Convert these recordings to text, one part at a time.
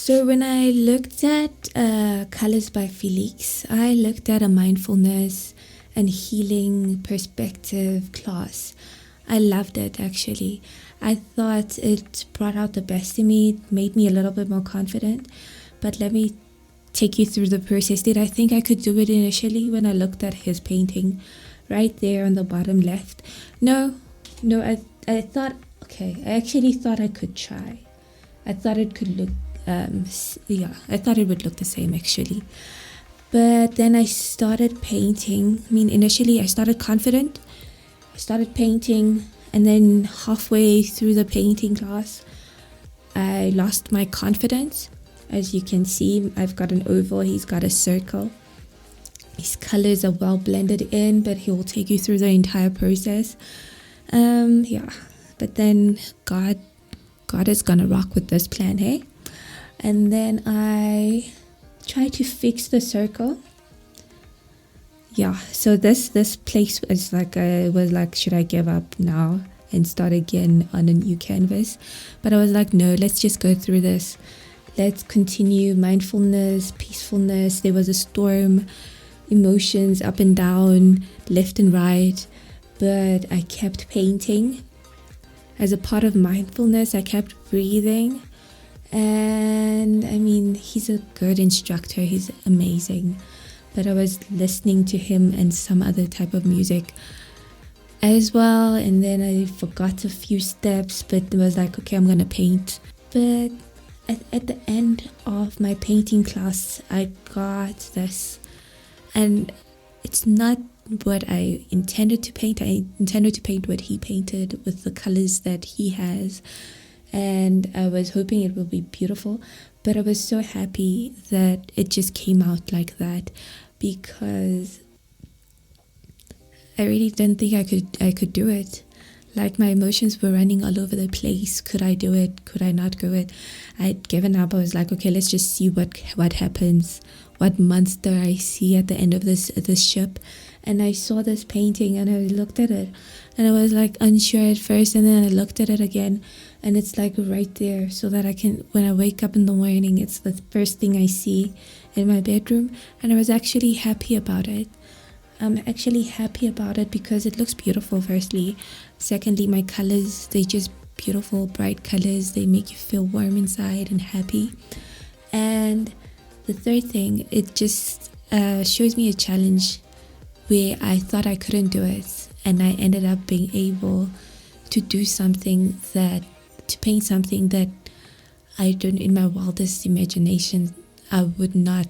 So when I looked at Colors by Felix, I looked at a mindfulness and healing perspective class. I loved it actually. I thought it brought out the best in me, it made me a little bit more confident. But let me take you through the process. Did I think I could do it initially when I looked at his painting right there on the bottom left? No, I thought, okay, I actually thought I could try. I thought it could look, I thought it would look the same actually. But then I started painting. I mean, initially I started confident. I started painting, and then halfway through the painting class, I lost my confidence. As you can see, I've got an oval, he's got a circle. His colors are well blended in, but he will take you through the entire process. But then God is gonna rock with this plan, hey? And then I tried to fix the circle. Yeah, so this place was like, should I give up now and start again on a new canvas? But I was like, no, let's just go through this. Let's continue mindfulness, peacefulness. There was a storm, emotions up and down, left and right, but I kept painting. As a part of mindfulness, I kept breathing. And I mean, he's a good instructor, he's amazing. But I was listening to him and some other type of music as well. And then I forgot a few steps, but it was like, okay, I'm gonna paint. But at the end of my painting class, I got this. And it's not what I intended to paint. I intended to paint what he painted with the colors that he has. And I was hoping it would be beautiful, but I was so happy that it just came out like that, because I really didn't think I could do it. Like, my emotions were running all over the place. Could I do it? Could I not do it? I'd given up. I was like, okay, let's just see what happens, what monster I see at the end of this ship. And I saw this painting and I looked at it and I was like unsure at first, and then I looked at it again and it's like right there, so that I can, when I wake up in the morning, it's the first thing I see in my bedroom. And I was actually happy about it. I'm actually happy about it because it looks beautiful, firstly. Secondly, my colors, they just beautiful, bright colors. They make you feel warm inside and happy. And the third thing, it just shows me a challenge where I thought I couldn't do it, and I ended up being able to do something to paint something that I don't, in my wildest imagination, I would not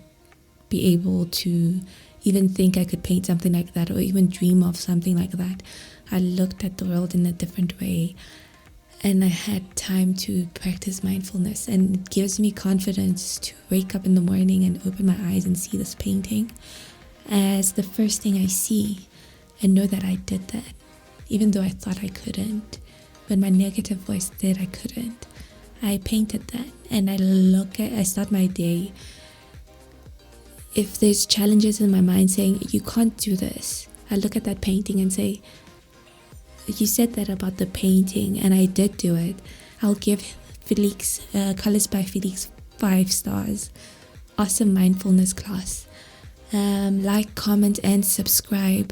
be able to even think I could paint something like that, or even dream of something like that. I looked at the world in a different way, and I had time to practice mindfulness, and it gives me confidence to wake up in the morning and open my eyes and see this painting as the first thing I see, and know that I did that, even though I thought I couldn't. When my negative voice said I couldn't, I painted that, and I start my day. If there's challenges in my mind saying, you can't do this, I look at that painting and say, you said that about the painting, and I did do it. I'll give Felix, Colors by Felix 5 stars. Awesome mindfulness class. Like, comment, and subscribe.